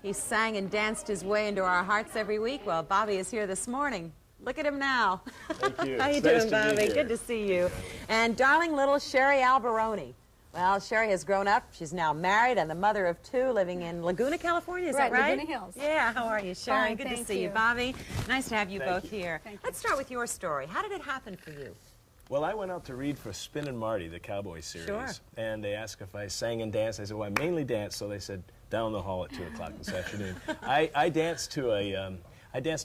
He sang and danced his way into our hearts every week. Well, Bobby is here this morning. Look at him now. Thank you. How you doing, Bobby? Good to see you. And darling little Sherry Alberoni. Well, Sherry has grown up. She's now married and the mother of two, living in Laguna, California. Is that right? Laguna Hills. Yeah. How are you, Sherry? Fine, good to thank see you, Bobby. Nice to have you both here. Thank you. Let's start with your story. How did it happen for you? Well, I went out to read for Spin and Marty, the Cowboy series. Sure. And they asked if I sang and danced. I said, well, I mainly dance. So they said, down the hall at 2 o'clock this afternoon. I danced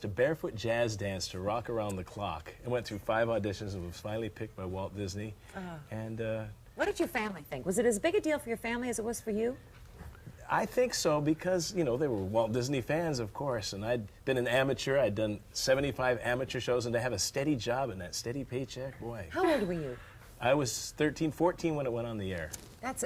a barefoot jazz dance to Rock Around the Clock. I went through 5 auditions and was finally picked by Walt Disney. What did your family think? Was it as big a deal for your family as it was for you? I think so because, you know, they were Walt Disney fans, of course, and I'd been an amateur. I'd done 75 amateur shows, and to have a steady job and that steady paycheck, boy. How old were you? I was 13, 14 when it went on the air.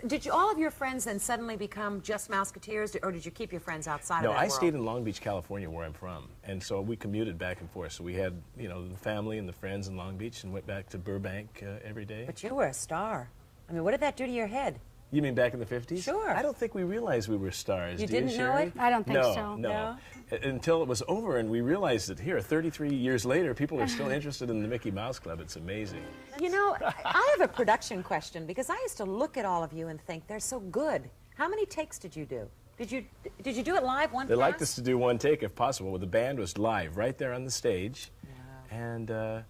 Did all of your friends then suddenly become just Mouseketeers, or did you keep your friends outside of that No, I world? stayed in Long Beach, California, where I'm from, and so we commuted back and forth. So we had, you know, the family and the friends in Long Beach and went back to Burbank every day. But you were a star. I mean, what did that do to your head? You mean back in the 50s? Sure. I don't think we realized we were stars. You Do didn't you, know Sherry? it? I don't think no, so. No, until it was over and we realized that here, 33 years later, people are still interested in the Mickey Mouse Club. It's amazing. You know, I have a production question because I used to look at all of you and think they're so good. How many takes did you do? Did you do it live one They pass? liked us to do one take if possible. The band was live right there on the stage. Wow. And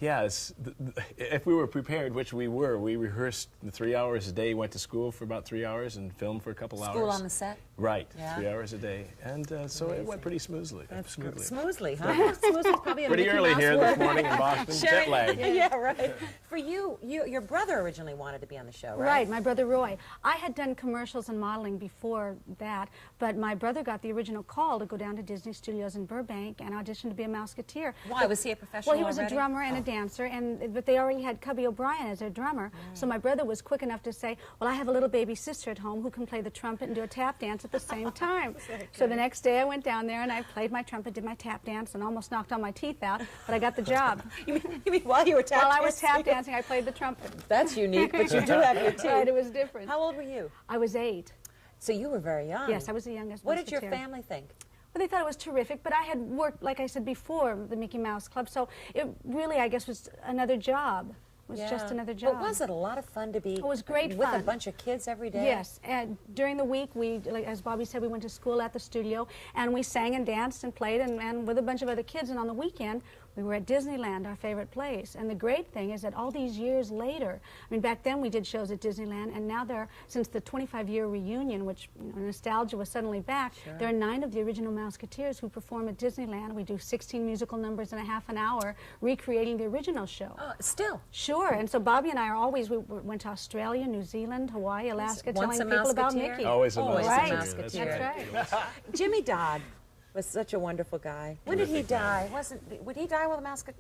yeah, if we were prepared, which we were, we rehearsed 3 hours a day, went to school for about 3 hours, and filmed for a couple hours. School on the set? Right, Yeah. 3 hours a day. And so it went pretty smoothly. Smoothly, huh? Smoothly is probably a Pretty Mickey early Mouse here word. this morning in Boston, Sherry, jet lag. Yeah, right. For you, your brother originally wanted to be on the show, right? Right, my brother Roy. I had done commercials and modeling before that, but my brother got the original call to go down to Disney Studios in Burbank and audition to be a Mouseketeer. Why? Was he a professional Well, he was already? a drummer and a dancer, but they already had Cubby O'Brien as their drummer. So my brother was quick enough to say, well, I have a little baby sister at home who can play the trumpet and do a tap dance at the same time. So the next day I went down there and I played my trumpet, did my tap dance, and almost knocked all my teeth out, but I got the job. You mean while you were tap dancing? While I was tap dancing, I played the trumpet. That's unique, but you do have your teeth. Right, it was different. How old were you? I was 8. So you were very young. Yes, I was the youngest. What did your Mouseketeer. family think? Well, they thought it was terrific, but I had worked, like I said before, the Mickey Mouse Club, so it really, I guess, was another job. It was just another job. But was it a lot of fun to be It was great with fun. a bunch of kids every day? Yes, and during the week, we, like, as Bobby said, we went to school at the studio, and we sang and danced and played and with a bunch of other kids, and on the weekend, we were at Disneyland, our favorite place. And the great thing is that all these years later, I mean, back then we did shows at Disneyland, and now there, since the 25-year reunion, which, you know, nostalgia was suddenly back, there are 9 of the original Mouseketeers who perform at Disneyland. We do 16 musical numbers in a half an hour, recreating the original show. Oh, still? Sure, and so Bobby and I are always, we went to Australia, New Zealand, Hawaii, Alaska, telling people about Mickey. Always a Always Mouseketeer. a Right, Mouseketeer. that's right. Jimmy Dodd was such a wonderful guy. When did he die? Would he die while the Mickey Mouse Club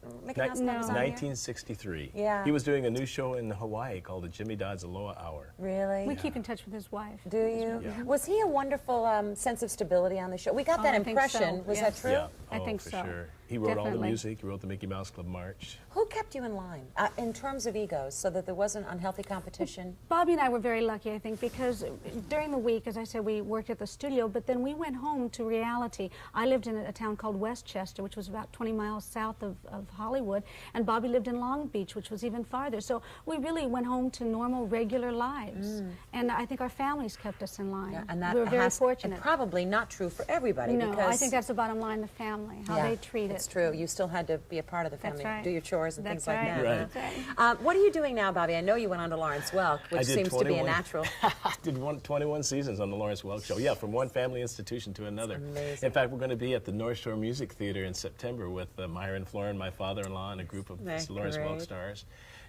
was on here? 1963. Yeah. He was doing a new show in Hawaii called the Jimmy Dodd's Aloha Hour. Really? We keep in touch with his wife. Do you? Yeah. Was he a wonderful sense of stability on the show? We got that I think impression. so, Was yes. that true? Yeah, I think for so. sure. He wrote all the Definitely. music. He wrote the Mickey Mouse Club March. Who kept you in line in terms of egos so that there wasn't unhealthy competition? Bobby and I were very lucky, I think, because during the week, as I said, we worked at the studio, but then we went home to reality. I lived in a town called Westchester, which was about 20 miles south of Hollywood, and Bobby lived in Long Beach, which was even farther. So we really went home to normal, regular lives. And I think our families kept us in line. Yeah, and that we were very has, fortunate. and probably not true for everybody. No, because I think that's the bottom line, the family, how they treat it. It's true. You still had to be a part of the family, That's right. do your chores and That's things like right. that. Right. That's right. What are you doing now, Bobby? I know you went on to Lawrence Welk, which I did seems to be a 21 natural. I did 21 seasons on the Lawrence Welk Show. Yeah, from one family institution to another. amazing. In fact, we're going to be at the North Shore Music Theater in September with Myron Florin, my father-in-law, and a group of That's Lawrence Welk great. stars.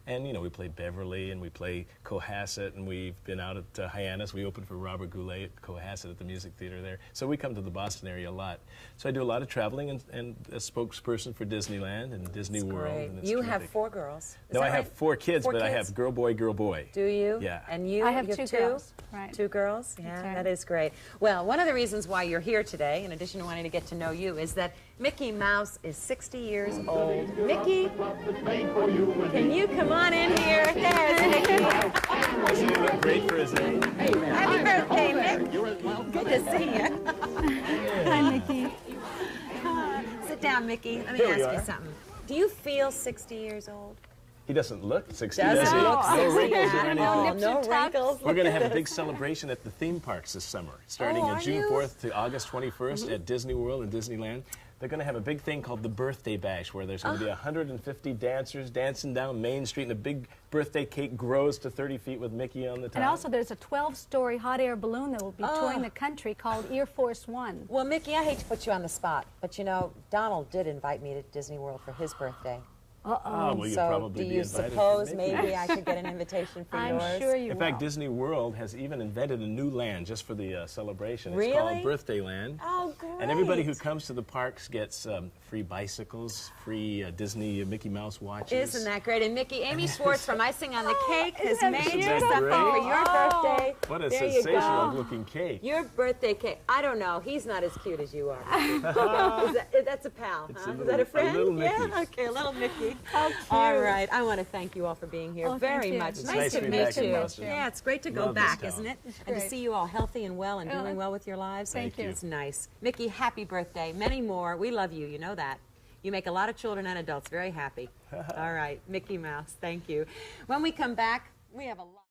And, you know, we play Beverly and we play Cohasset, and we've been out at Hyannis. We opened for Robert Goulet at Cohasset at the Music Theater there. So we come to the Boston area a lot. So I do a lot of traveling and a spokesperson for Disneyland and Disney World. Great. And it's You have terrific. 4 girls. Is No, that I have right? 4 kids, 4 but I kids? have girl, boy, girl, boy. Do you? Yeah. And you? I have you 2 girls. Right. 2 girls? Yeah, That's right. that is great. Well, one of the reasons why you're here today, in addition to wanting to get to know you, is that Mickey Mouse is 60 years old. Mickey, can you come on in here? There's Mickey. Doesn't he look great for his age? Happy birthday, Mick. Good to see you. Now, Mickey, let me Here we ask you are. something. Do you feel 60 years old? He doesn't look 60, Doesn't does he? look No 60 wrinkles or at anything. all. Nips No and tucks. wrinkles. We're going to have a big celebration at the theme parks this summer, starting are June you? 4th to August 21st at Disney World and Disneyland. They're going to have a big thing called the Birthday Bash, where there's going to be 150 dancers dancing down Main Street, and a big birthday cake grows to 30 feet with Mickey on the top. And also, there's a 12-story hot air balloon that will be touring the country called Air Force One. Well, Mickey, I hate to put you on the spot, but you know, Donald did invite me to Disney World for his birthday. Oh, well, you'd So probably do be you invited suppose for Mickey. maybe I should get an invitation for I'm yours? sure you In will. fact, Disney World has even invented a new land just for the celebration. It's Really? called Birthday Land. Oh, great. And everybody who comes to the parks gets free bicycles, free Disney Mickey Mouse watches. Isn't that great? And Mickey, Amy Schwartz from Icing on the Cake has isn't made that you beautiful? something for your Oh. birthday. What a There you go. sensational looking cake. Your birthday cake. I don't know. He's not as cute as you are. That's a pal, It's huh? a Is little- that a a friend? little Yeah, Mickey. okay, a little Mickey. How cute. All right. I want to thank you all for being here Oh, thank very you. much. It's Nice to be meet back in you. Boston. Yeah, it's great to go Love this back, town. isn't it? And to great. see you all healthy and well and doing well with your lives. Thank you. It's nice. Mickey, happy birthday. Many more. We love you. You know that. You make a lot of children and adults very happy. All right. Mickey Mouse, thank you. When we come back, we have a lot.